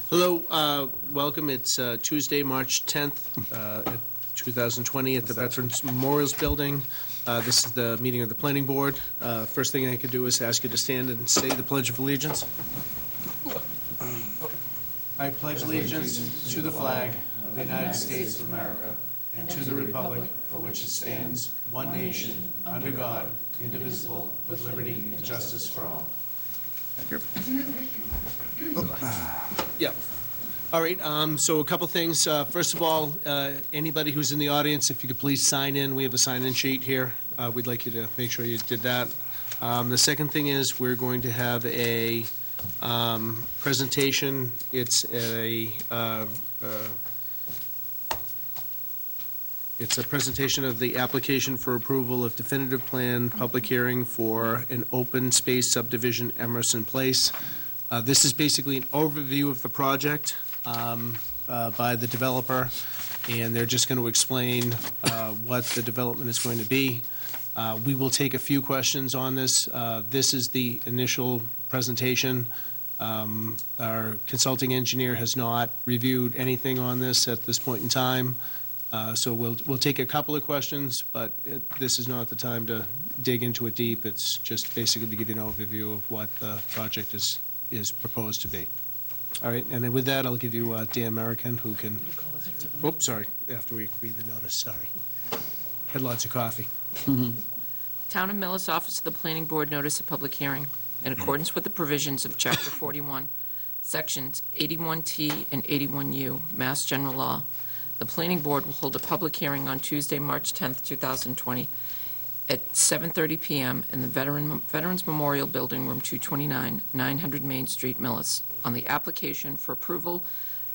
Hello, welcome. It's Tuesday, March 10th, 2020 at the Veterans Memorials Building. This is the meeting of the Planning Board. First thing I could do is ask you to stand and say the Pledge of Allegiance. I pledge allegiance to the flag of the United States of America and to the republic for which it stands, one nation, under God, indivisible, with liberty and justice for all. Yeah. All right, so a couple things. First of all, anybody who's in the audience, if you could please sign in. We have a sign-in sheet here. We'd like you to make sure you did that. The second thing is we're going to have a presentation. It's a presentation of the application for approval of definitive plan public hearing for an open space subdivision, Emerson Place. This is basically an overview of the project by the developer, and they're just going to explain what the development is going to be. We will take a few questions on this. This is the initial presentation. Our consulting engineer has not reviewed anything on this at this point in time. So we'll take a couple of questions, but this is not the time to dig into it deep. It's just basically to give you an overview of what the project is proposed to be. All right, and then with that, I'll give you Dan American, who can, oops, sorry, after we read the notice, sorry. Had lots of coffee. Town of Millis Office of the Planning Board notice of public hearing. In accordance with the provisions of Chapter 41, Sections 81T and 81U, Mass General Law, the Planning Board will hold a public hearing on Tuesday, March 10th, 2020, at 7:30 p.m. in the Veterans Memorial Building, Room 229, 900 Main Street, Millis, on the application for approval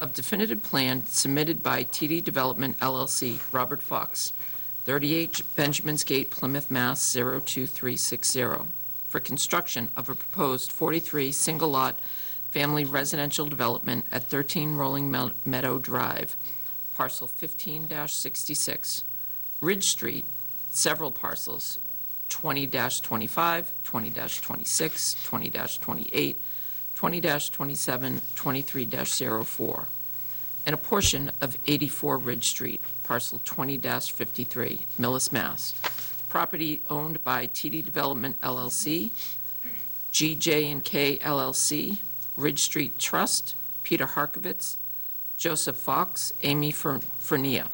of definitive plan submitted by TD Development, LLC, Robert Fox, 38 Benjamin's Gate, Plymouth, Mass. 02360, for construction of a proposed 43 single-lot family residential development at 13 Rolling Meadow Drive, parcel 15-66, Ridge Street, several parcels, 20-25, 20-26, 20-28, 20-27, 23-04, and a portion of 84 Ridge Street, parcel 20-53, Millis, Mass. Property owned by TD Development, LLC, GJ&K, LLC, Ridge Street Trust, Peter Harkovitz, Joseph Fox, Amy Fernia.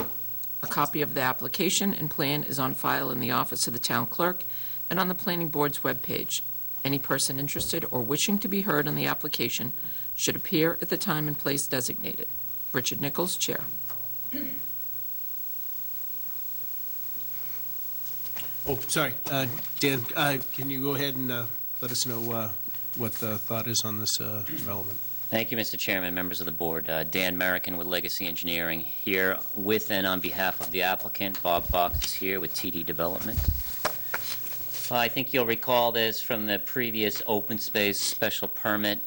A copy of the application and plan is on file in the office of the town clerk and on the planning board's webpage. Any person interested or wishing to be heard on the application should appear at the time and place designated. Richard Nichols, Chair. Oh, sorry, Dan, can you go ahead and let us know what the thought is on this development? Thank you, Mr. Chairman, members of the board. Dan American with Legacy Engineering here with and on behalf of the applicant. Bob Fox is here with TD Development. I think you'll recall this from the previous open space special permit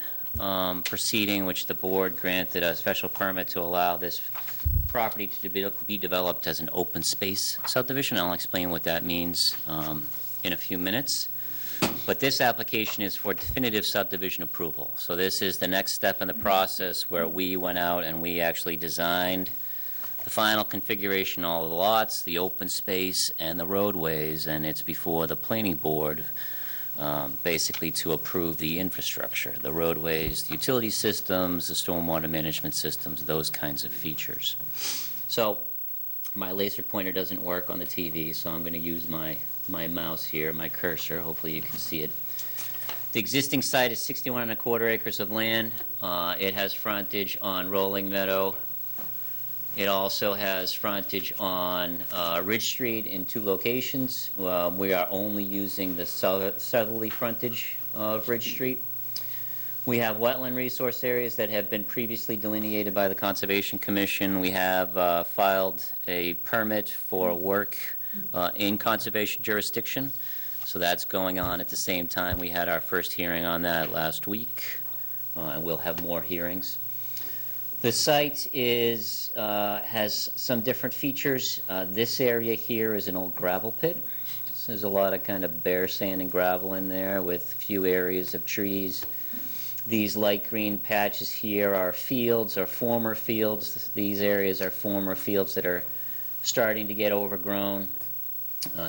proceeding, which the board granted a special permit to allow this property to be developed as an open space subdivision. I'll explain what that means in a few minutes. But this application is for definitive subdivision approval. So this is the next step in the process where we went out and we actually designed the final configuration, all of the lots, the open space, and the roadways, and it's before the planning board basically to approve the infrastructure, the roadways, the utility systems, the stormwater management systems, those kinds of features. So my laser pointer doesn't work on the TV, so I'm going to use my mouse here, my cursor. Hopefully you can see it. The existing site is 61.25 acres of land. It has frontage on Rolling Meadow. It also has frontage on Ridge Street in 2 locations. We are only using the southerly frontage of Ridge Street. We have wetland resource areas that have been previously delineated by the Conservation Commission. We have filed a permit for work in conservation jurisdiction. So that's going on at the same time. We had our first hearing on that last week, and we'll have more hearings. The site has some different features. This area here is an old gravel pit. So there's a lot of kind of bare sand and gravel in there with a few areas of trees. These light green patches here are fields or former fields. These areas are former fields that are starting to get overgrown.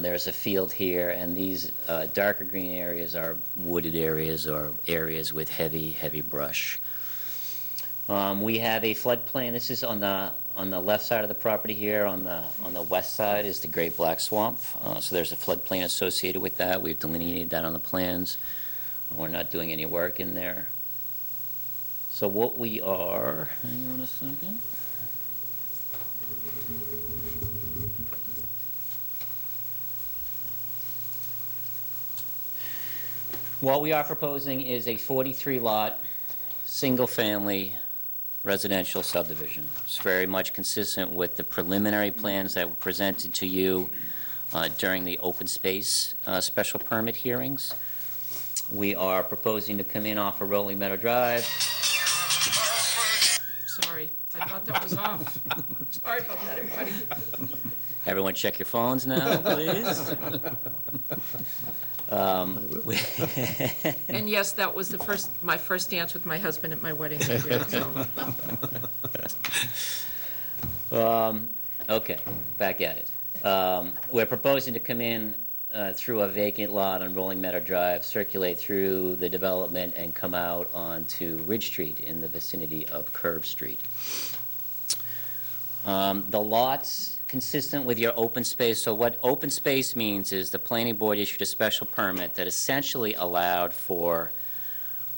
There's a field here, and these darker green areas are wooded areas or areas with heavy brush. We have a floodplain. This is on the left side of the property here. On the west side is the Great Black Swamp. So there's a floodplain associated with that. We've delineated that on the plans. We're not doing any work in there. So what we are, hang on a second. What we are proposing is a 43-lot, single-family residential subdivision. It's very much consistent with the preliminary plans that were presented to you during the open space special permit hearings. We are proposing to come in off of Rolling Meadow Drive. Sorry, I thought that was off. Sorry about that, everybody. Everyone check your phones now, please. And yes, that was my first dance with my husband at my wedding. Yeah, so. Okay, back at it. We're proposing to come in through a vacant lot on Rolling Meadow Drive, circulate through the development, and come out onto Ridge Street in the vicinity of Curve Street. The lots consistent with your open space. So what open space means is the planning board issued a special permit that essentially allowed for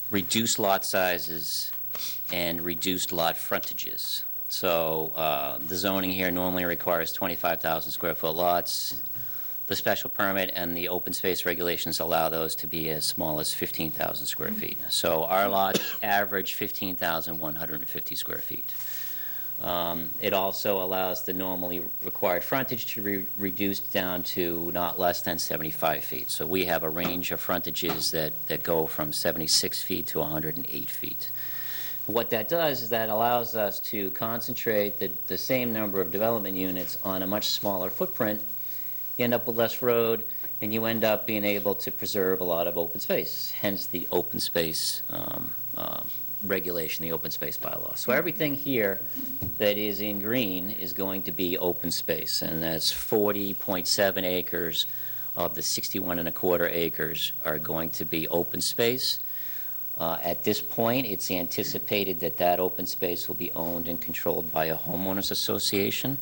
reduced lot sizes and reduced lot frontages. So the zoning here normally requires 25,000 square foot lots. The special permit and the open space regulations allow those to be as small as 15,000 square feet. So our lots average 15,150 square feet. It also allows the normally required frontage to be reduced down to not less than 75 feet. So we have a range of frontages that go from 76 feet to 108 feet. What that does is that allows us to concentrate the same number of development units on a much smaller footprint. You end up with less road, and you end up being able to preserve a lot of open space, hence the open space regulation, the open space bylaw. So everything here that is in green is going to be open space, and that's 40.7 acres of the 61.25 acres are going to be open space. At this point, it's anticipated that that open space will be owned and controlled by a homeowners association,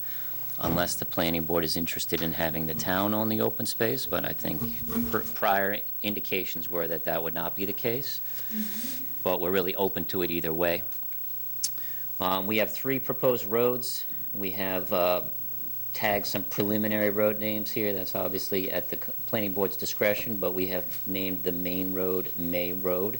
unless the planning board is interested in having the town own the open space, but I think prior indications were that that would not be the case. But we're really open to it either way. We have 3 proposed roads. We have tagged some preliminary road names here. That's obviously at the planning board's discretion, but we have named the main road May Road.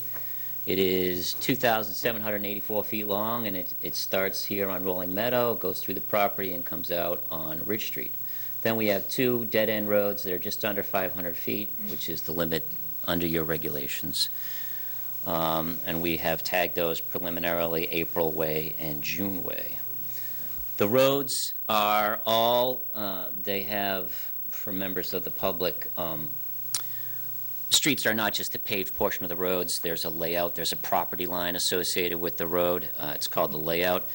It is 2,784 feet long, and it starts here on Rolling Meadow, goes through the property, and comes out on Ridge Street. Then we have 2 dead-end roads that are just under 500 feet, which is the limit under your regulations. And we have tagged those preliminarily April Way and June Way. The roads are all, they have, for members of the public, streets are not just the paved portion of the roads. There's a layout, there's a property line associated with the road. It's called the layout.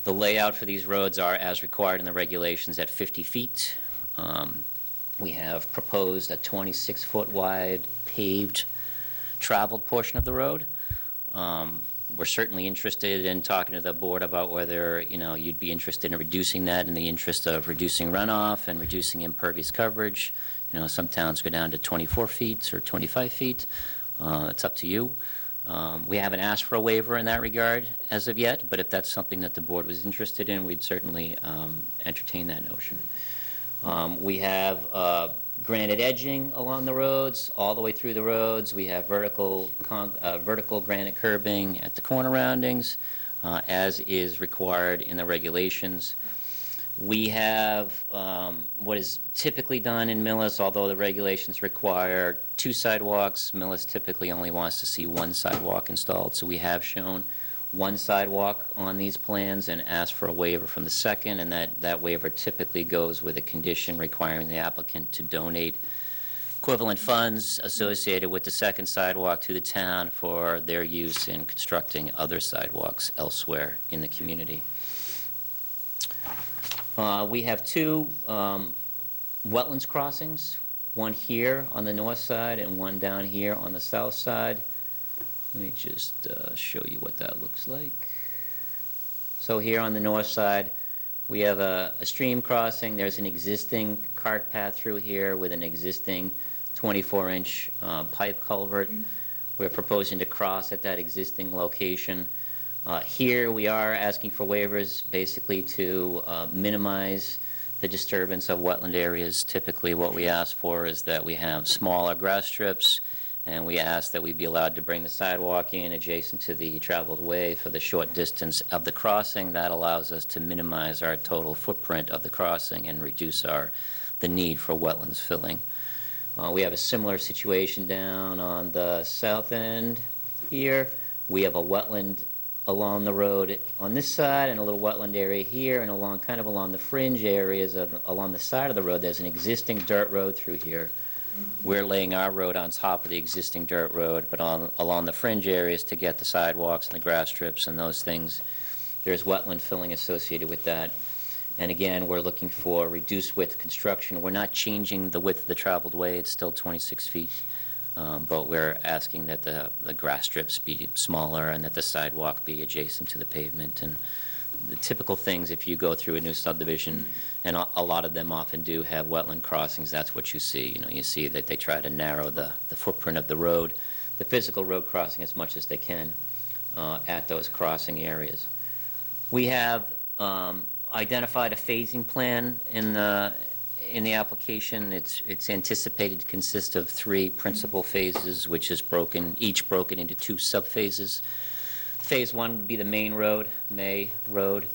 The layout for these roads are as required in the regulations at 50 feet. We have proposed a 26-foot wide paved traveled portion of the road. We're certainly interested in talking to the board about whether, you'd be interested in reducing that in the interest of reducing runoff and reducing impervious coverage. Some towns go down to 24 feet or 25 feet. It's up to you. We haven't asked for a waiver in that regard as of yet, but if that's something that the board was interested in, we'd certainly entertain that notion. We have granite edging along the roads, all the way through the roads. We have vertical granite curbing at the corner roundings, as is required in the regulations. We have what is typically done in Millis, although the regulations require 2 sidewalks. Millis typically only wants to see 1 sidewalk installed, so we have shown 1 sidewalk on these plans and asked for a waiver from the second, and that waiver typically goes with a condition requiring the applicant to donate equivalent funds associated with the second sidewalk to the town for their use in constructing other sidewalks elsewhere in the community. We have two wetlands crossings, one here on the north side and one down here on the south side. Let me just show you what that looks like. So here on the north side, we have a stream crossing. There's an existing cart path through here with an existing 24-inch pipe culvert. We're proposing to cross at that existing location. Here we are asking for waivers basically to minimize the disturbance of wetland areas. Typically what we ask for is that we have smaller grass strips, and we ask that we be allowed to bring the sidewalk in adjacent to the traveled way for the short distance of the crossing. That allows us to minimize our total footprint of the crossing and reduce the need for wetlands filling. We have a similar situation down on the south end here. We have a wetland along the road on this side and a little wetland area here, and kind of along the fringe areas along the side of the road, there's an existing dirt road through here. We're laying our road on top of the existing dirt road, but along the fringe areas to get the sidewalks and the grass strips and those things, there's wetland filling associated with that. And again, we're looking for reduced width construction. We're not changing the width of the traveled way. It's still 26 feet. But we're asking that the grass strips be smaller and that the sidewalk be adjacent to the pavement. And the typical things, if you go through a new subdivision, and a lot of them often do have wetland crossings, that's what you see. You see that they try to narrow the footprint of the road, the physical road crossing as much as they can at those crossing areas. We have identified a phasing plan in the application. It's anticipated to consist of 3 principal phases, which is each broken into 2 subphases. Phase 1 would be the main road, May Road.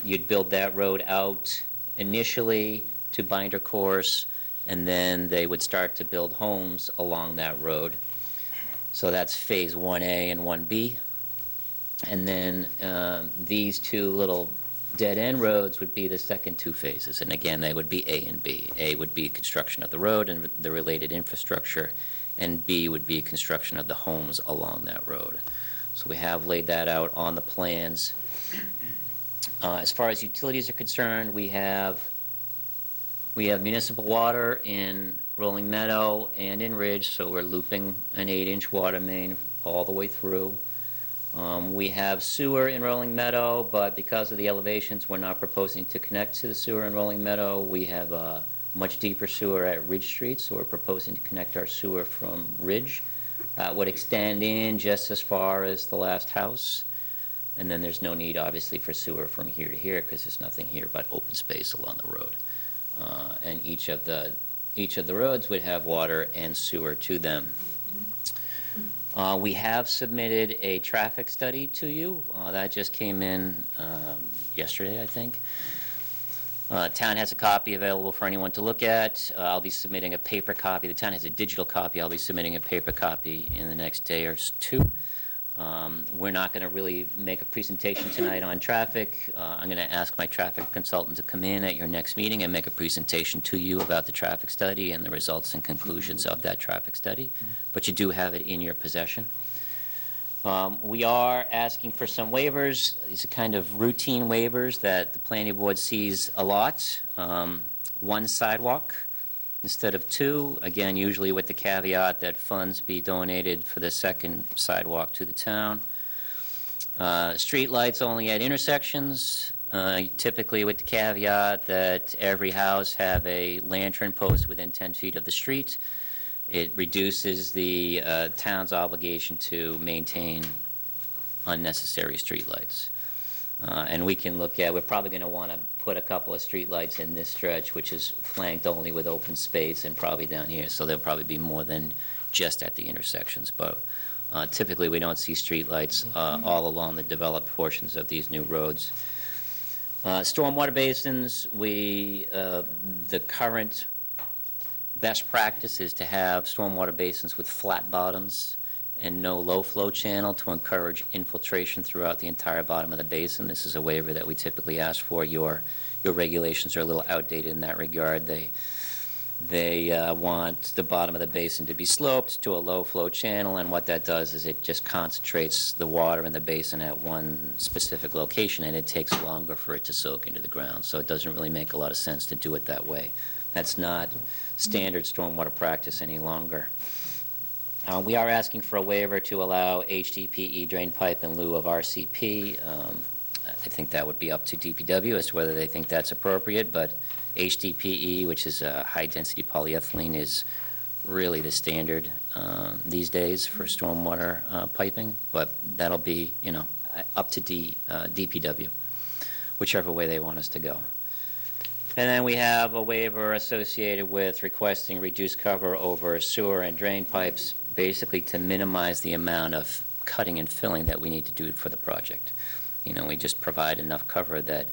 You'd build that road out initially to binder course, and then they would start to build homes along that road. So that's Phase 1A and 1B. And then these 2 little dead-end roads would be the second 2 phases. And again, they would be A and B. A would be construction of the road and the related infrastructure, and B would be construction of the homes along that road. So we have laid that out on the plans. As far as utilities are concerned, we have municipal water in Rolling Meadow and in Ridge, so we're looping an 8-inch water main all the way through. We have sewer in Rolling Meadow, but because of the elevations, we're not proposing to connect to the sewer in Rolling Meadow. We have a much deeper sewer at Ridge Street, so we're proposing to connect our sewer from Ridge. That would extend in just as far as the last house. And then there's no need, obviously, for sewer from here to here because there's nothing here but open space along the road. And each of the roads would have water and sewer to them. We have submitted a traffic study to you. That just came in yesterday, I think. Town has a copy available for anyone to look at. I'll be submitting a paper copy. The town has a digital copy. I'll be submitting a paper copy in the next day or 2. We're not going to really make a presentation tonight on traffic. I'm going to ask my traffic consultant to come in at your next meeting and make a presentation to you about the traffic study and the results and conclusions of that traffic study. But you do have it in your possession. We are asking for some waivers. These are kind of routine waivers that the planning board sees a lot. 1 sidewalk instead of 2, again, usually with the caveat that funds be donated for the second sidewalk to the town. Street lights only at intersections, typically with the caveat that every house have a lantern post within 10 feet of the street. It reduces the town's obligation to maintain unnecessary streetlights. And we can look at, we're probably going to want to put a couple of streetlights in this stretch, which is flanked only with open space, and probably down here, so there'll probably be more than just at the intersections. But typically we don't see streetlights all along the developed portions of these new roads. Stormwater basins, the current best practice is to have stormwater basins with flat bottoms and no low flow channel to encourage infiltration throughout the entire bottom of the basin. This is a waiver that we typically ask for. Your regulations are a little outdated in that regard. They want the bottom of the basin to be sloped to a low-flow channel, and what that does is it just concentrates the water in the basin at one specific location, and it takes longer for it to soak into the ground. So it doesn't really make a lot of sense to do it that way. That's not standard stormwater practice any longer. We are asking for a waiver to allow HDPE drain pipe in lieu of RCP. I think that would be up to DPW as to whether they think that's appropriate, but HDPE, which is high-density polyethylene, is really the standard these days for stormwater piping, but that'll be, up to DPW, whichever way they want us to go. And then we have a waiver associated with requesting reduced cover over sewer and drain pipes, basically to minimize the amount of cutting and filling that we need to do for the project. We just provide enough cover that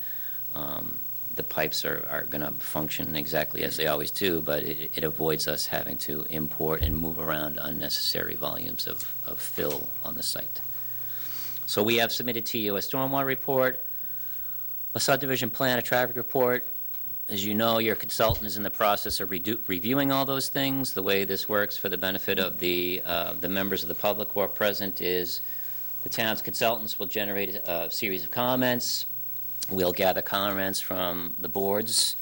the pipes are going to function exactly as they always do, but it avoids us having to import and move around unnecessary volumes of fill on the site. So we have submitted to you a stormwater report, a subdivision plan, a traffic report. As you know, your consultant is in the process of reviewing all those things. The way this works for the benefit of the members of the public who are present is the town's consultants will generate a series of comments. We'll gather comments from the boards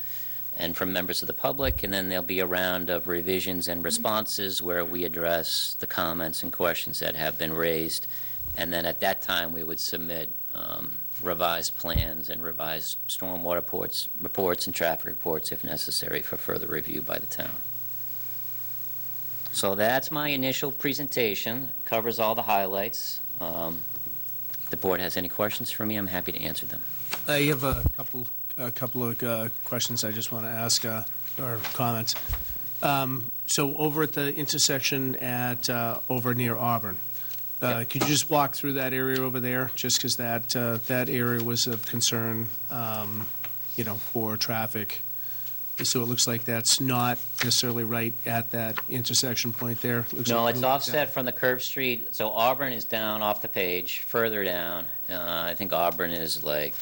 and from members of the public, and then there'll be a round of revisions and responses where we address the comments and questions that have been raised. And then at that time, we would submit revised plans and revised stormwater reports and traffic reports if necessary for further review by the town. So that's my initial presentation. It covers all the highlights. If the board has any questions for me, I'm happy to answer them. I have a couple of questions I just want to ask, or comments. So over at the intersection at, over near Auburn, could you just walk through that area over there? Just because that area was of concern, for traffic. So it looks like that's not necessarily right at that intersection point there. No, it's offset from the curve street. So Auburn is down off the page, further down. I think Auburn is like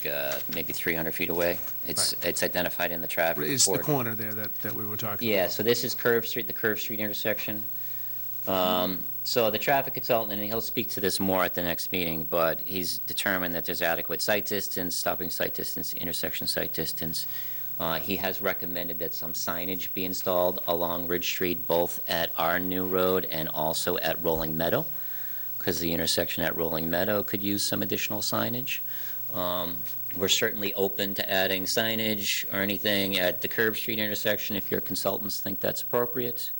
maybe 300 feet away. It's identified in the traffic report. It's the corner there that we were talking about. Yeah, so this is Curve Street, the Curve Street intersection. So the traffic consultant, and he'll speak to this more at the next meeting, but he's determined that there's adequate sight distance, stopping sight distance, intersection sight distance. He has recommended that some signage be installed along Ridge Street, both at our new road and also at Rolling Meadow, because the intersection at Rolling Meadow could use some additional signage. We're certainly open to adding signage or anything at the Curve Street intersection if your consultants think that's appropriate.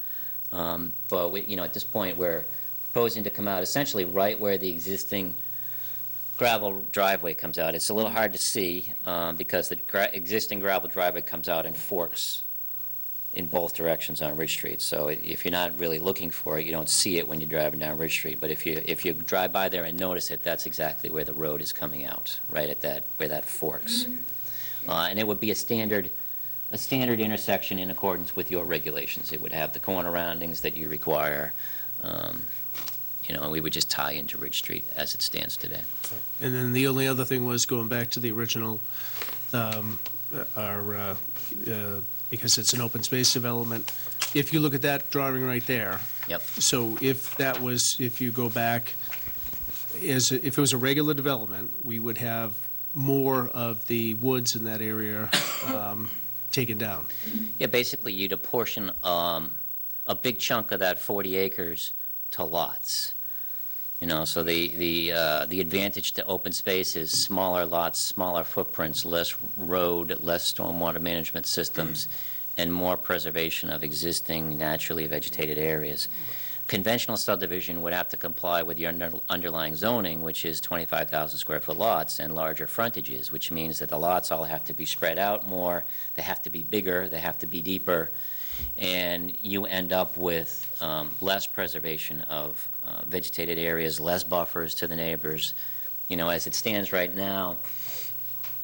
But at this point, we're proposing to come out essentially right where the existing gravel driveway comes out. It's a little hard to see because the existing gravel driveway comes out and forks in both directions on Ridge Street. So if you're not really looking for it, you don't see it when you're driving down Ridge Street. But if you drive by there and notice it, that's exactly where the road is coming out, right at where that forks. And it would be a standard intersection in accordance with your regulations. It would have the corner roundings that you require. And we would just tie into Ridge Street as it stands today. And then the only other thing was going back to the original, because it's an open space development. If you look at that drawing right there. Yep. So if you go back, if it was a regular development, we would have more of the woods in that area taken down. Yeah, basically you'd apportion a big chunk of that 40 acres to lots. So the advantage to open space is smaller lots, smaller footprints, less road, less stormwater management systems, and more preservation of existing naturally vegetated areas. Conventional subdivision would have to comply with the underlying zoning, which is 25,000 square foot lots and larger frontages, which means that the lots all have to be spread out more, they have to be bigger, they have to be deeper, and you end up with less preservation of vegetated areas, less buffers to the neighbors. As it stands right now,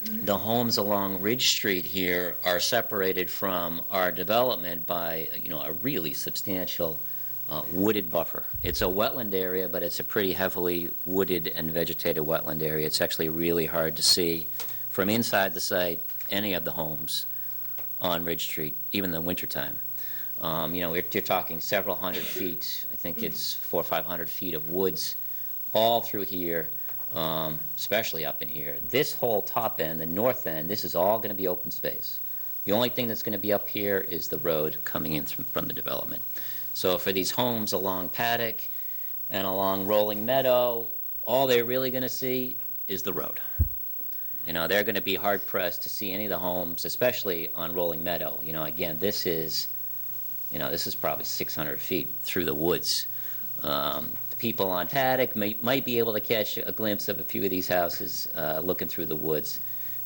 the homes along Ridge Street here are separated from our development by, a really substantial wooded buffer. It's a wetland area, but it's a pretty heavily wooded and vegetated wetland area. It's actually really hard to see from inside the site any of the homes on Ridge Street, even in the wintertime. You're talking several hundred feet. I think it's 400 or 500 feet of woods all through here, especially up in here. This whole top end, the north end, this is all going to be open space. The only thing that's going to be up here is the road coming in from the development. So for these homes along Paddock and along Rolling Meadow, all they're really going to see is the road. They're going to be hard-pressed to see any of the homes, especially on Rolling Meadow. Again, this is probably 600 feet through the woods. The people on Paddock might be able to catch a glimpse of a few of these houses looking through the woods.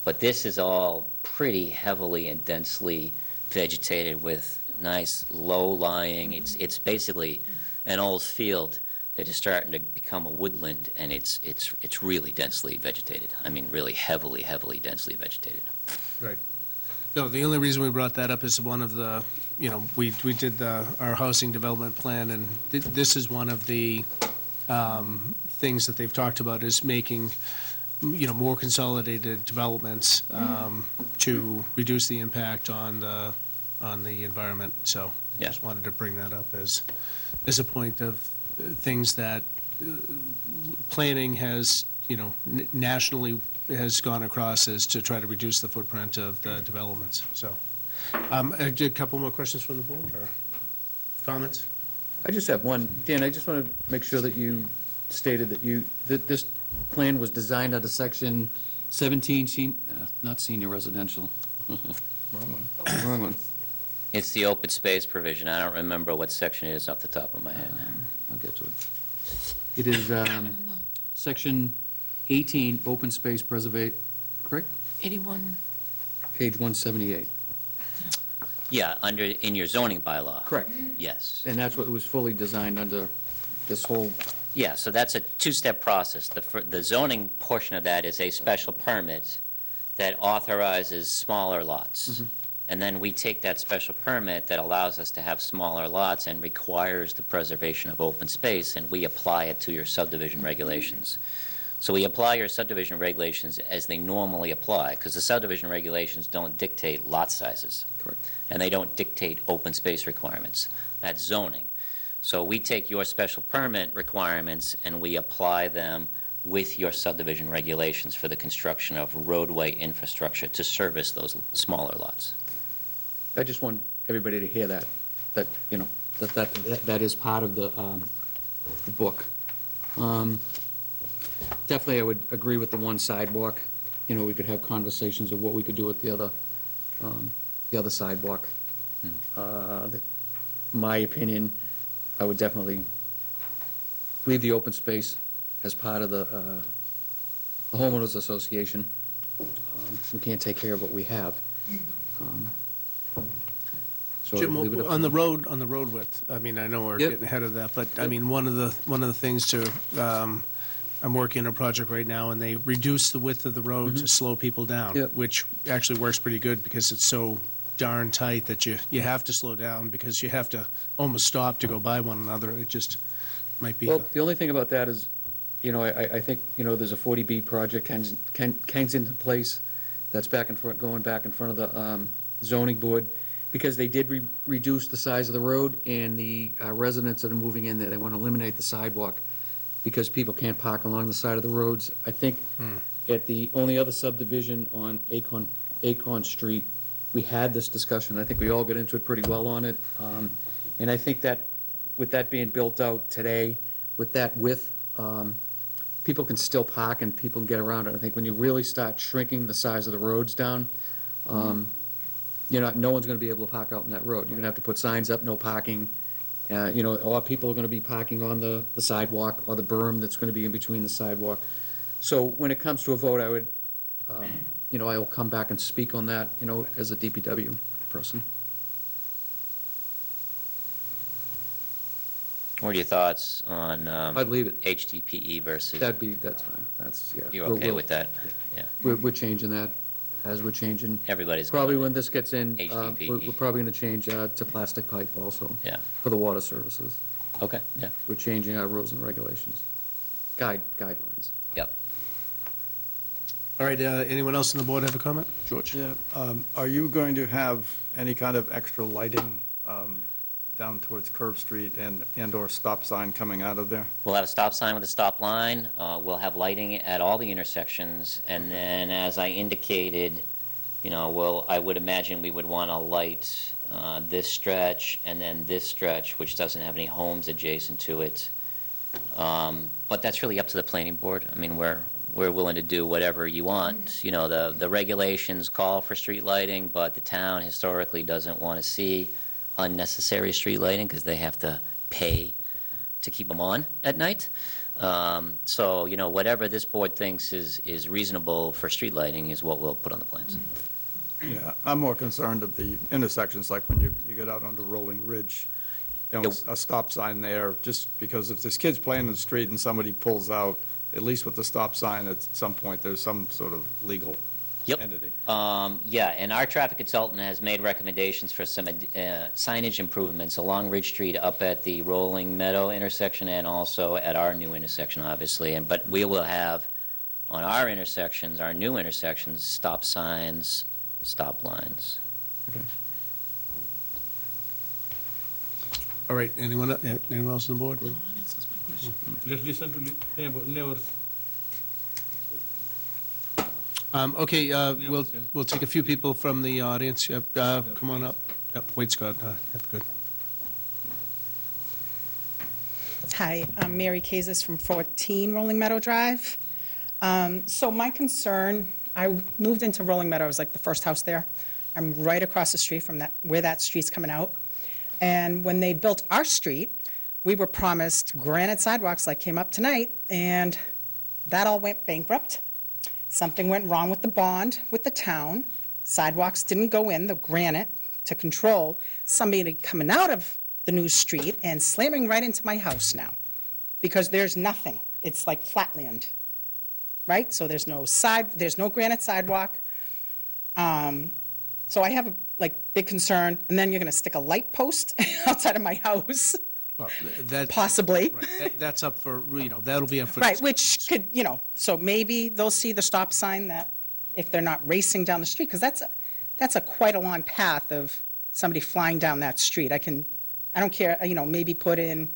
But this is all pretty heavily and densely vegetated with nice low-lying. It's basically an old field that is starting to become a woodland, and it's really densely vegetated. I mean, really heavily densely vegetated. Right. No, the only reason we brought that up is one of the, we did our housing development plan, and this is one of the things that they've talked about is making, more consolidated developments to reduce the impact on the environment. So I just wanted to bring that up as a point of things that planning has, nationally has gone across as to try to reduce the footprint of the developments. So I did a couple more questions from the board or comments? I just have one. Dan, I just want to make sure that you stated that this plan was designed under section 17, not senior residential. Wrong one. It's the open space provision. I don't remember what section it is off the top of my head. I'll get to it. It is section 18, open space preservation, correct? 81. Page 178. Yeah, in your zoning bylaw. Correct. Yes. And that's what was fully designed under this whole, Yeah, so that's a two-step process. The zoning portion of that is a special permit that authorizes smaller lots. Mm-hmm. And then we take that special permit that allows us to have smaller lots and requires the preservation of open space, and we apply it to your subdivision regulations. So we apply your subdivision regulations as they normally apply, because the subdivision regulations don't dictate lot sizes. correct. And they don't dictate open space requirements. That's zoning. So we take your special permit requirements and we apply them with your subdivision regulations for the construction of roadway infrastructure to service those smaller lots. I just want everybody to hear that is part of the book. Definitely, I would agree with the one sidewalk. We could have conversations of what we could do with the other sidewalk. My opinion, I would definitely leave the open space as part of the homeowners association. We can't take care of what we have. So Jim, leave it up on to the road width, I mean, I know we're Yep. getting ahead of that, but I Yep. mean, one of the things I'm working on a project right now, and they reduce the width of the road to slow people down, Yep. which actually works pretty good because it's so darn tight that you have to slow down because you have to almost stop to go by one another. It just might be. Well, the only thing about that is, I think, there's a 40B project, Kensington Place, that's going back in front of the zoning board, because they did reduce the size of the road, and the residents that are moving in there, they want to eliminate the sidewalk, because people can't park along the side of the roads. I think at the only other subdivision on Acorn Street, we had this discussion. I think we all got into it pretty well on it. And I think that with that being built out today, with that width, people can still park and people can get around it. I think when you really start shrinking the size of the roads down, no one's going to be able to park out in that road. You're going to have to put signs up, no parking. Or people are going to be parking on the sidewalk or the berm that's going to be in between the sidewalk. So when it comes to a vote, I would, I will come back and speak on that, as a DPW person. What are your thoughts on I'd leave it. HDPE versus? That's fine. Yeah. You're okay with that? Yeah. We're changing that as we're changing. Everybody's Probably going when this gets in, HDPE. we're probably going to change to plastic pipe also. Yeah. For the water services. Okay, yeah. We're changing our rules and regulations. Guidelines. Yep. All right, anyone else on the board have a comment? George? Yeah, are you going to have any kind of extra lighting down towards Curve Street and/or stop sign coming out of there? We'll have a stop sign with a stop line. We'll have lighting at all the intersections. And then, as I indicated, I would imagine we would want to light this stretch and then this stretch, which doesn't have any homes adjacent to it. But that's really up to the planning board. I mean, we're willing to do whatever you want. The regulations call for street lighting, but the town historically doesn't want to see unnecessary street lighting because they have to pay to keep them on at night. So, whatever this board thinks is reasonable for street lighting is what we'll put on the plans. Yeah, I'm more concerned of the intersections, like when you get out onto Rolling Ridge, a stop sign there, just because if there's kids playing in the street and somebody pulls out, at least with the stop sign, at some point, there's some sort of legal Yep. entity. And our traffic consultant has made recommendations for some signage improvements along Ridge Street up at the Rolling Meadow intersection and also at our new intersection, obviously. But we will have on our intersections, our new intersections, stop signs, stop lines. All right, anyone else on the board? Let's listen to neighbors. Okay, we'll take a few people from the audience. Yep, come on up. Yep, wait, Scott. Yep, good. Hi, I'm Mary Kazis from 14 Rolling Meadow Drive. So my concern, I moved into Rolling Meadow, I was like the first house there. I'm right across the street from where that street's coming out. And when they built our street, we were promised granite sidewalks like came up tonight, and that all went bankrupt. Something went wrong with the bond with the town. Sidewalks didn't go in, the granite, to control somebody coming out of the new street and slamming right into my house now, because there's nothing. It's like flatland, right? So there's no granite sidewalk. So I have a big concern, and then you're going to stick a light post outside of my house, Well, possibly. Right, that's up for, that'll be up for. Right, which could, so maybe they'll see the stop sign that if they're not racing down the street, because that's quite a long path of somebody flying down that street. I don't care, maybe put in,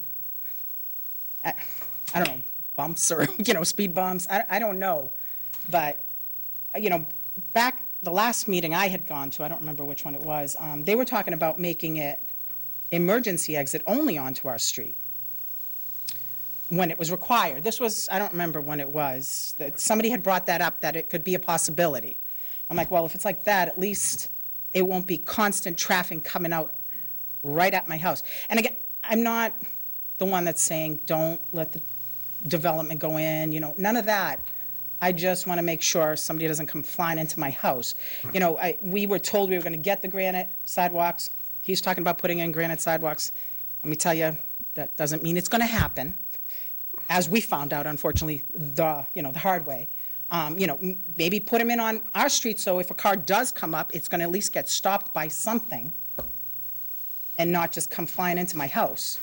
I don't know, bumps or, speed bumps. I don't know. But, back the last meeting I had gone to, I don't remember which one it was, they were talking about making it emergency exit only onto our street when it was required. This was, I don't remember when it was, that somebody had brought that up, that it could be a possibility. I'm like, well, if it's like that, at least it won't be constant traffic coming out right at my house. And again, I'm not the one that's saying, don't let the development go in, none of that. I just want to make sure somebody doesn't come flying into my house. We were told we were going to get the granite sidewalks. He's talking about putting in granite sidewalks. Let me tell you, that doesn't mean it's going to happen, as we found out, unfortunately, the hard way. Maybe put them in on our street, so if a car does come up, it's going to at least get stopped by something and not just come flying into my house.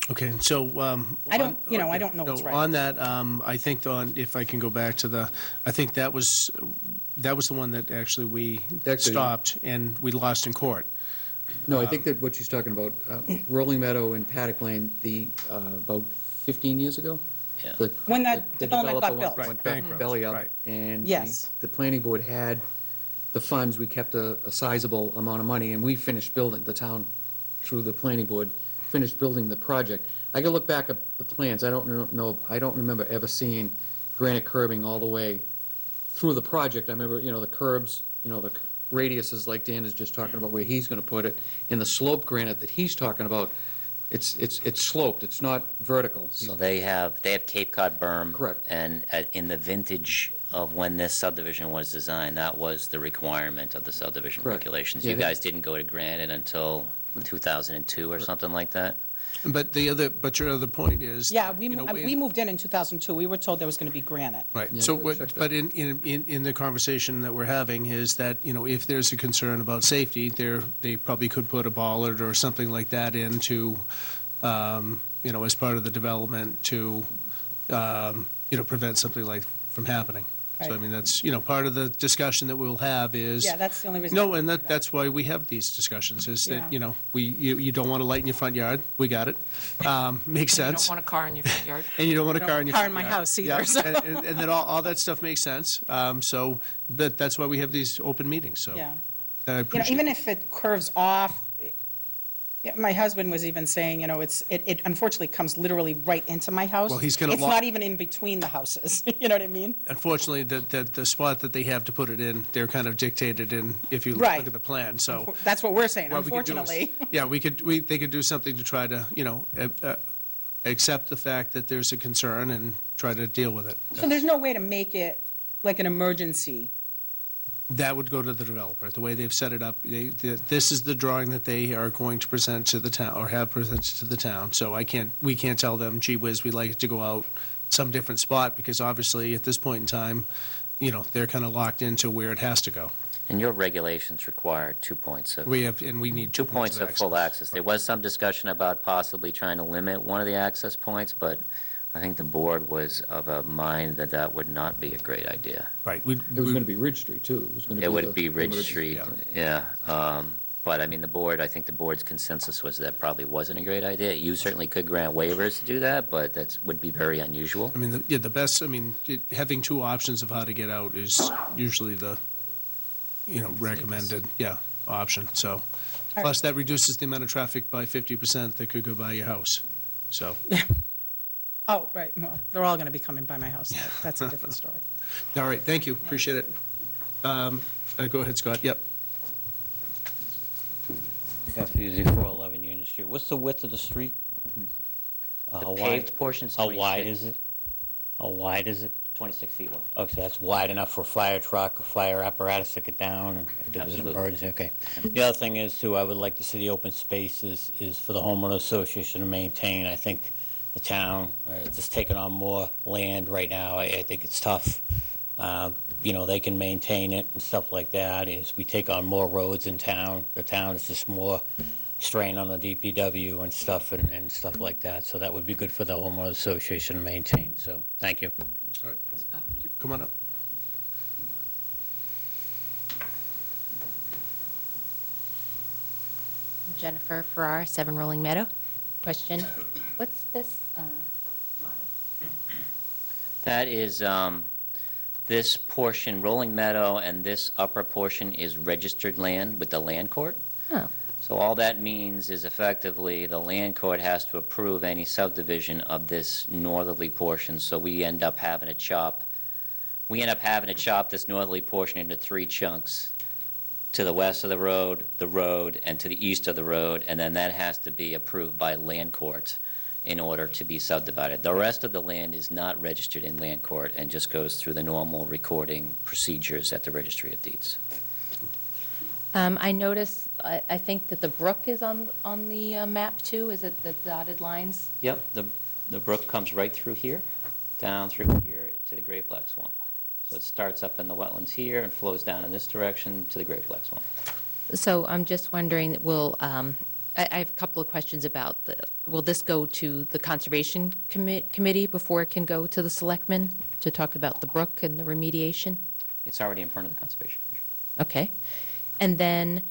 Okay, so. I don't know what's right. On that, I think, if I can go back to I think that was the one that actually we stopped and we lost in court. No, I think that what she's talking about, Rolling Meadow and Paddock Lane, about 15 years ago? Yeah. When that development got developer built. went bankrupt, belly up. Right. And Yes. the planning board had the funds, we kept a sizable amount of money, and we finished building, the town, through the planning board, finished building the project. I gotta look back at the plans, I don't remember ever seeing granite curbing all the way through the project. I remember, the curbs, the radiuses like Dan is just talking about where he's gonna put it, and the slope granite that he's talking about, it's sloped, it's not vertical. So they have Cape Cod berm. Correct. And in the vintage of when this subdivision was designed, that was the requirement of the subdivision Correct. regulations. Yeah, You guys didn't go to granite until 2002 or something like that? But your other point is. Yeah, that, we moved in 2002. We were told there was going to be granite. Right, Yeah, so, check that. but in the conversation that we're having is that, if there's a concern about safety, they probably could put a bollard or something like that into, as part of the development to, prevent something like from happening. So, I Right. mean, that's, you know, part of the discussion that we'll have is. Yeah, that's the only reason. No, and that's why we have these discussions, is Yeah. that, you know, you don't want to light in your front yard, we got it. Makes You sense. don't want a car in your front yard. And you don't want a I don't car in your car front in my yard. house either, Yeah, so. And then all that stuff makes sense. So, but that's why we have these open meetings, so. Yeah. I You know, appreciate even it. if it curves off, yeah, my husband was even saying, you know, it unfortunately comes literally right into my house. Well, he's gonna It's lock- not even in between the houses, you know what I mean? Unfortunately, the spot that they have to put it in, they're kind of dictated in, if you Right. look at the plan, so. That's what we're saying, what we could do is- unfortunately. Yeah, they could do something to try to, you know, accept the fact that there's a concern and try to deal with it. So there's no way to make it like an emergency. That would go to the developer. The way they've set it up, this is the drawing that they are going to present to the town, or have presented to the town. So we can't tell them, gee whiz, we'd like it to go out some different spot, because obviously, at this point in time, you know, they're kind of locked into where it has to go. And your regulations require 2 points of, We need 2 points of full access. There was some discussion about possibly trying to limit one of the access points, but I think the board was of a mind that that would not be a great idea. Right. It was going to be Ridge Street, too. It was going to be. It would the be Ridge emergency- Street, yeah. yeah. But I mean, I think the board's consensus was that probably wasn't a great idea. You certainly could grant waivers to do that, but that would be very unusual. I mean, the best, I mean, having two options of how to get out is usually the, you know, recommended, option, so. Plus, that reduces the amount of traffic by 50% that could go by your house, so. Oh, right, well, they're all going to be coming by my house. That's a different story. All right, thank you, appreciate it. Go ahead, Scott, yep. F.U.Z. 411 Union Street. What's the width of the street? The How paved wide? portion's How 26. wide is it? How wide is it? 26 feet wide. Okay, that's wide enough for a fire truck, a fire apparatus to get down, and if there was an Absolutely. emergency, okay. The other thing is, too, I would like to see the open spaces is for the homeowner association to maintain. I think the town is taking on more land right now. I think it's tough. You know, they can maintain it and stuff like that. As we take on more roads in town, the town is just more strain on the DPW and stuff like that. So that would be good for the homeowner association to maintain. So, thank you. All right, come on up. Jennifer Farrar, 7 Rolling Meadow. Question, what's this line? That is, this portion, Rolling Meadow, and this upper portion is registered land with the land court. Oh. So all that means is effectively the land court has to approve any subdivision of this northerly portion. So we end up having to chop this northerly portion into 3 chunks. To the west of the road, and to the east of the road, and then that has to be approved by land court in order to be subdivided. The rest of the land is not registered in land court and just goes through the normal recording procedures at the Registry of Deeds. I noticed, I think that the brook is on the map too. Is it the dotted lines? Yep, the brook comes right through here, down through here to the Great Black Swamp. So it starts up in the wetlands here and flows down in this direction to the Great Black Swamp. So I'm just wondering, I have a couple of questions about, will this go to the Conservation Committee before it can go to the Selectmen to talk about the brook and the remediation? It's already in front of the Conservation Commission. Okay. And then,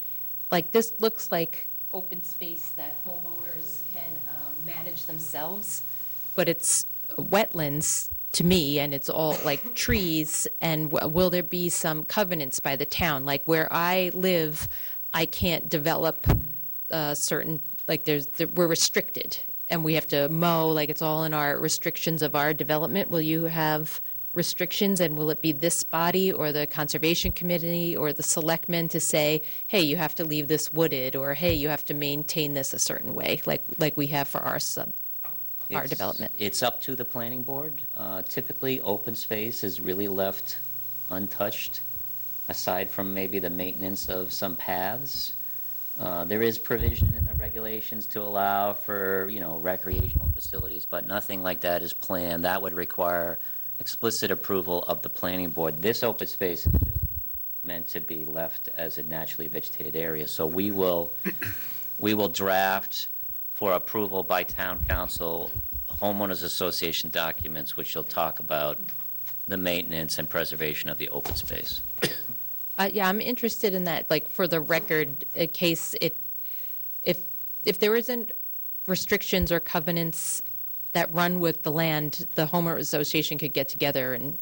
like, this looks like open space that homeowners can manage themselves, but it's wetlands to me, and it's all like trees, and will there be some covenants by the town? Like where I live, I can't develop certain, like we're restricted, and we have to mow, like it's all in our restrictions of our development. Will you have restrictions, and will it be this body or the Conservation Committee or the Selectmen to say, hey, you have to leave this wooded, or hey, you have to maintain this a certain way, like we have for our development? It's up to the planning board. Typically, open space is really left untouched, aside from maybe the maintenance of some paths. There is provision in the regulations to allow for, recreational facilities, but nothing like that is planned. That would require explicit approval of the planning board. This open space is just meant to be left as a naturally vegetated area. So we will draft for approval by town council homeowners association documents, which will talk about the maintenance and preservation of the open space. Yeah, I'm interested in that, like, for the record, in case if there isn't restrictions or covenants that run with the land, the homeowner association could get together and,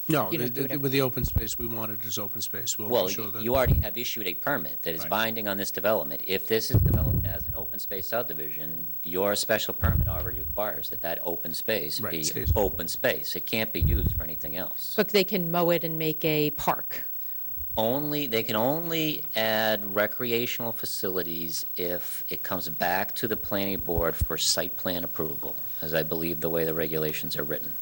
No, You know, do whatever. with the open space, we want it as open space. We'll Well, make sure that. you already have issued a permit that is Right. binding on this development. If this is developed as an open space subdivision, your special permit already requires that that open space Right, be stays- open space. It can't be used for anything else. but they can mow it and make a park. They can only add recreational facilities if it comes back to the planning board for site plan approval, as I believe the way the regulations are written.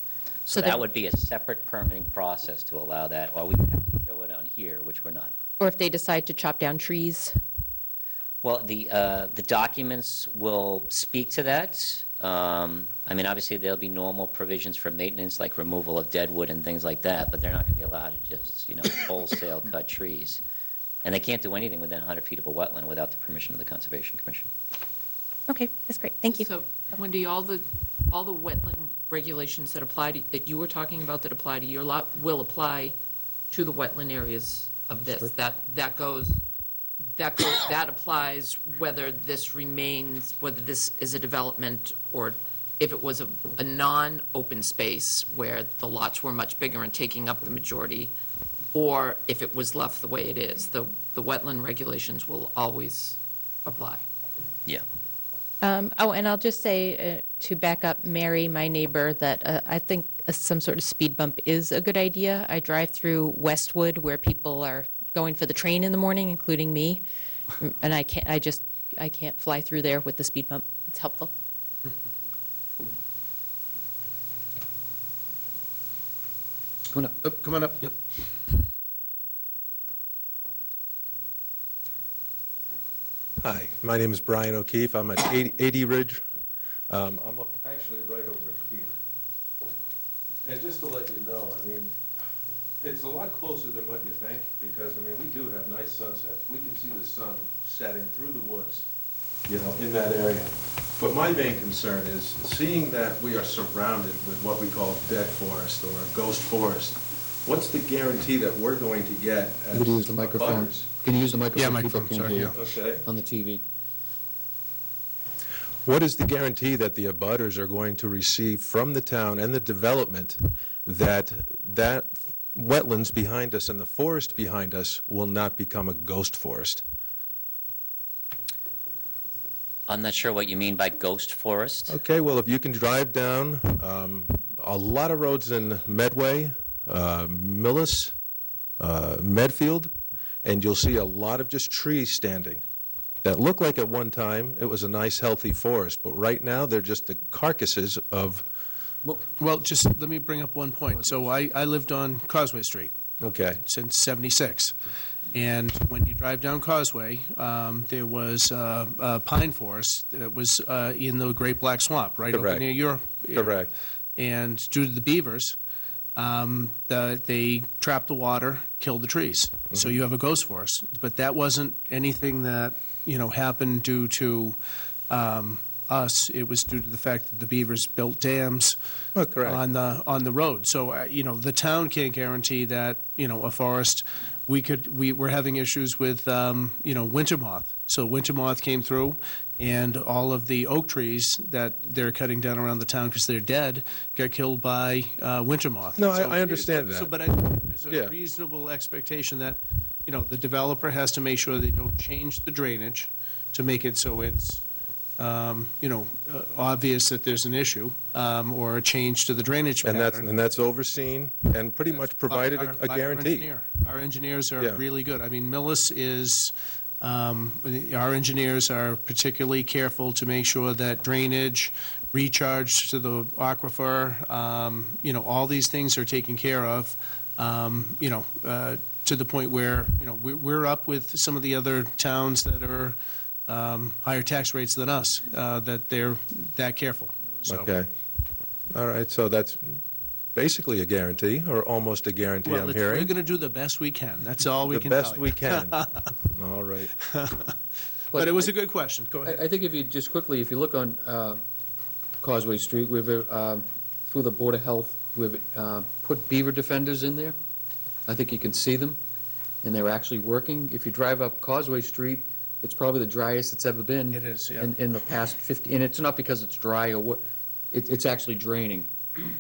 So So then- that would be a separate permitting process to allow that, or we would have to show it on here, which we're not. Or if they decide to chop down trees. Well, the documents will speak to that. I mean, obviously, there'll be normal provisions for maintenance, like removal of dead wood and things like that, but they're not going to be allowed to just, wholesale cut trees. And they can't do anything within 100 feet of a wetland without the permission of the Conservation Commission. Okay, that's great, thank you. So, Wendy, all the wetland regulations that apply to, that you were talking about that apply to your lot will apply to the wetland areas of this. That applies whether this remains, whether this is a development or if it was a non-open space where the lots were much bigger and taking up the majority, or if it was left the way it is. The wetland regulations will always apply. And I'll just say, to back up Mary, my neighbor, that I think some sort of speed bump is a good idea. I drive through Westwood where people are going for the train in the morning, including me, and I can't fly through there with the speed bump. It's helpful. Come on up. Oh, come on up, yep. Hi, my name is Brian O'Keefe. I'm at 80 Ridge. I'm actually right over here. And just to let you know, I mean, it's a lot closer than what you think, because, I mean, we do have nice sunsets. We can see the sun setting through the woods, in that area. But my main concern is seeing that we are surrounded with what we call dead forest or ghost forest. What's the guarantee that we're going to get as Could you use the microphone? abutters? Can you use the microphone? Yeah, People microphone, can sorry, hear yeah. you Okay. on the TV. What is the guarantee that the abutters are going to receive from the town and the development that wetlands behind us and the forest behind us will not become a ghost forest? I'm not sure what you mean by ghost forest. Okay, well, if you can drive down a lot of roads in Medway, Millis, Medfield, and you'll see a lot of just trees standing that look like at one time it was a nice, healthy forest, but right now they're just the carcasses of, Well, just let me bring up one point. So I lived on Causeway Street okay, since '76. And when you drive down Causeway, there was a pine forest that was in the Great Black Swamp, right over Correct. near your area. correct. And due to the beavers, they trapped the water, killed the trees. So you have a ghost forest. But that wasn't anything that, happened due to us. It was due to the fact that the beavers built dams Oh, correct. on the road. So, the town can't guarantee that, a forest, we're having issues with, winter moth. So winter moth came through, and all of the oak trees that they're cutting down around the town because they're dead got killed by winter moth. No, So- I understand that. But I think there's Yeah. a reasonable expectation that, the developer has to make sure they don't change the drainage to make it so it's, obvious that there's an issue, or a change to the drainage And pattern. that's overseen and pretty much provided a By our guarantee. engineer. Our engineers are Yeah. really good. I mean, Millis is, our engineers are particularly careful to make sure that drainage, recharge to the aquifer, all these things are taken care of, to the point where, we're up with some of the other towns that are higher tax rates than us, that they're that careful. So- Okay. All right, so that's basically a guarantee, or almost a guarantee, Well, I'm we're hearing. going to do the best we can. That's all we The can tell best you. we can. All right. But it was a good question. Go ahead. I think if you look on Causeway Street, we've, through the Board of Health, We've put beaver defenders in there. I think you can see them, and they're actually working. If you drive up Causeway Street, it's probably the driest it's ever been. It is, yeah. In the past 50, and it's not because it's dry or what, it's actually draining.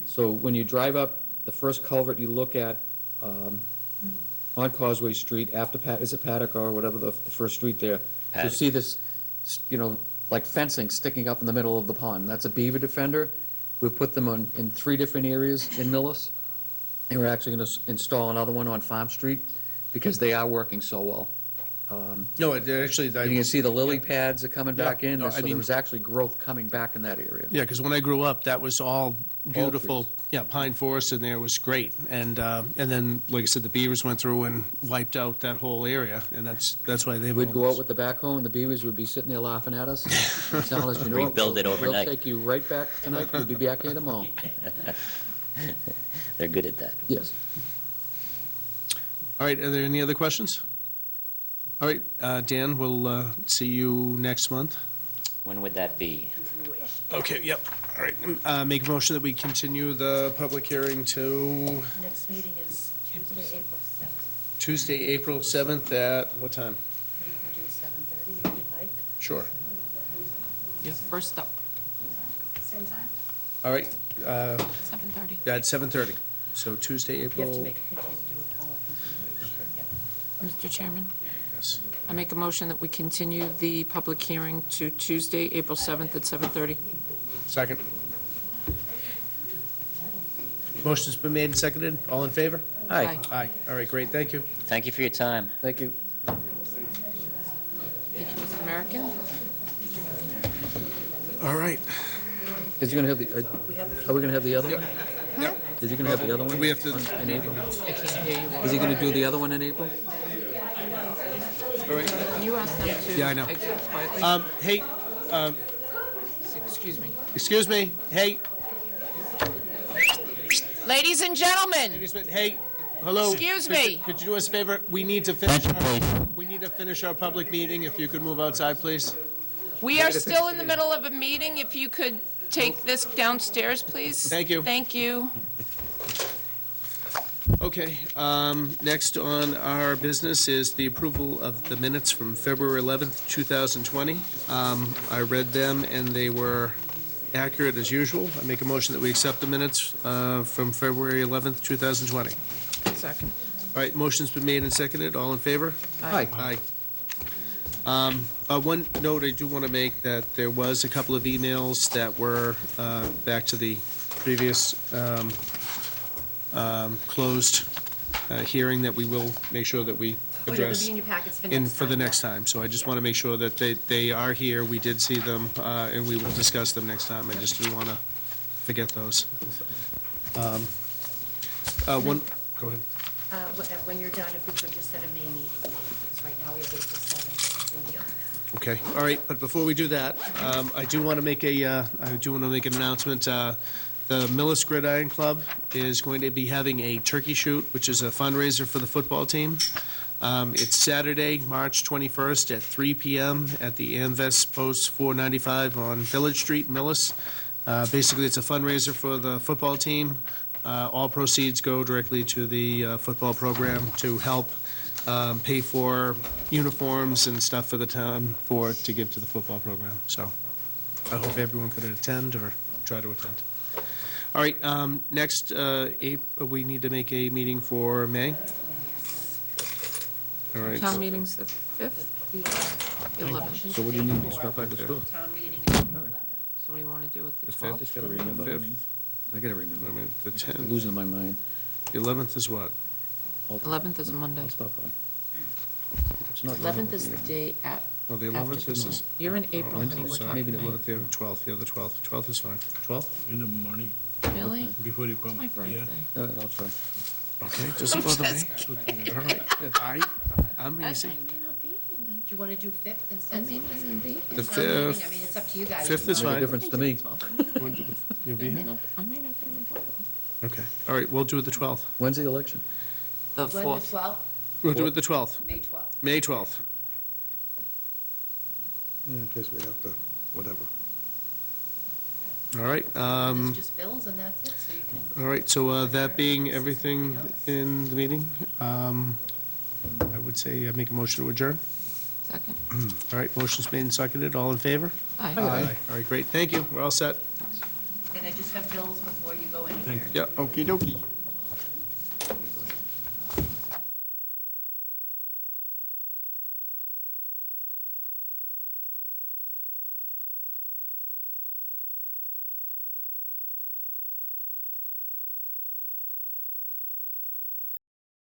So when you drive up, the first culvert you look at on Causeway Street, after, is it Paddock or whatever, the first street there, you'll Paddock. see this, like fencing sticking up in the middle of the pond. That's a beaver defender. We've put them in 3 different areas in Millis, and we're actually going to install another one on Farm Street, because they are working so well. No, it actually, You can see the lily pads are coming back in, no, so I mean- there was actually growth coming back in that area. yeah, because when I grew up, that was all beautiful, trees. yeah, pine forest in there was great. And then, like I said, the beavers went through and wiped out that whole area, and that's why they. We'd go out with the backhoe, and the beavers would be sitting there laughing at us, and telling us, Rebuild it overnight. We'll take you right back tonight, we'll be back here tomorrow. They're good at that. Yes. All right, are there any other questions? All right, Dan, we'll see you next month. When would that be? Okay, yep, all right. Make a motion that we continue the public hearing to Next meeting is Tuesday, April 7th. Tuesday, April 7th at what time? We can do 7:30 if you'd like. Sure. Yeah, first up, Same time? All right, 7:30. at 7:30. So Tuesday, You have April. to make a continue, do a power continuation. Yeah. Mr. Chairman, Yes. I make a motion that we continue the public hearing to Tuesday, April 7th at 7:30. Second. Motion's been made and seconded. All in favor? Aye. Aye. All right, great, thank you. Thank you for your time. Thank you. Thank you, Mr. American. All right. Is he gonna have the, are we gonna have the other one? Yep. Is he gonna have the other one? We have to- In April? I can't hear you. Is he gonna do the other one in April? All right. Can you ask them to Yeah, I know. exit quietly? Hey, Excuse me. hey, Ladies and gentlemen, hey, hello. Excuse me. Could you do us a favor? We need to finish. We need to finish our public meeting. If you could move outside, please. we are still in the middle of a meeting. If you could take this downstairs, please. Thank you. Thank you. Okay, next on our business is the approval of the minutes from February 11th, 2020. I read them, and they were accurate as usual. I make a motion that we accept the minutes from February 11th, 2020. Second. All right, motion's been made and seconded. All in favor? Aye. Aye. One note I do want to make, that there was a couple of emails that were back to the previous closed hearing, that we will make sure that we They'll address be in your packets for next in, time. for the next time. So I just want to make sure that they are here, we did see them, and we will discuss them next time. I just didn't want to forget those. Go ahead. When you're done, if we could just set a May meeting, because right now we have April 7th, and we'll be on that. Okay, all right, but before we do that, I do want to make an announcement. The Millis Gridiron Club is going to be having a turkey shoot, which is a fundraiser for the football team. It's Saturday, March 21st at 3 p.m. at the Amvest Post 495 on Village Street, Millis. Basically, it's a fundraiser for the football team. All proceeds go directly to the football program to help pay for uniforms and stuff for the town to give to the football program. So I hope everyone could attend or try to attend. All right, next, we need to make a meeting for May. All right. Town meeting's the 5th, the 11th. So what do you need to stop by the store? Town meeting is April 11th. So what do you want to do with the The 5th? 12th? Just gotta remember. Fifth. I gotta remember. I mean, the I'm 10th, losing my mind. the 11th is what? 11th is a Monday. I'll stop by. If it's not 11th is the day at, Oh, the 11th is. you're in April, Oh, honey, we're sorry. talking Maybe the May. 11th, yeah, 12th, yeah, the 12th. 12th is fine. 12th? In the morning, Really? before you come. My birthday. Yeah. I'll try. Okay, doesn't bother me. All right, I'm I easy. may not be here then. Do you want to do 5th I instead? may not even be here. The Town meeting, I 5th. mean, it's up to you guys. 5th is Make a fine. difference to me. You'll be I may here? not, I may not be in the board. Okay, all right, we'll do it the 12th. When's the election? The When, the 4th. 12th, We'll do it the 12th, May 12th. May 12th. Yeah, I guess we have to, whatever. All right, It's just bills and that's it, so you can. all right, so that being everything in the meeting, I would say I make a motion to adjourn. Second. All right, motion's made and seconded, all in favor? Aye. All right, great, thank you, we're all set. And I just have bills before you go anywhere. Yep. Okey dokey.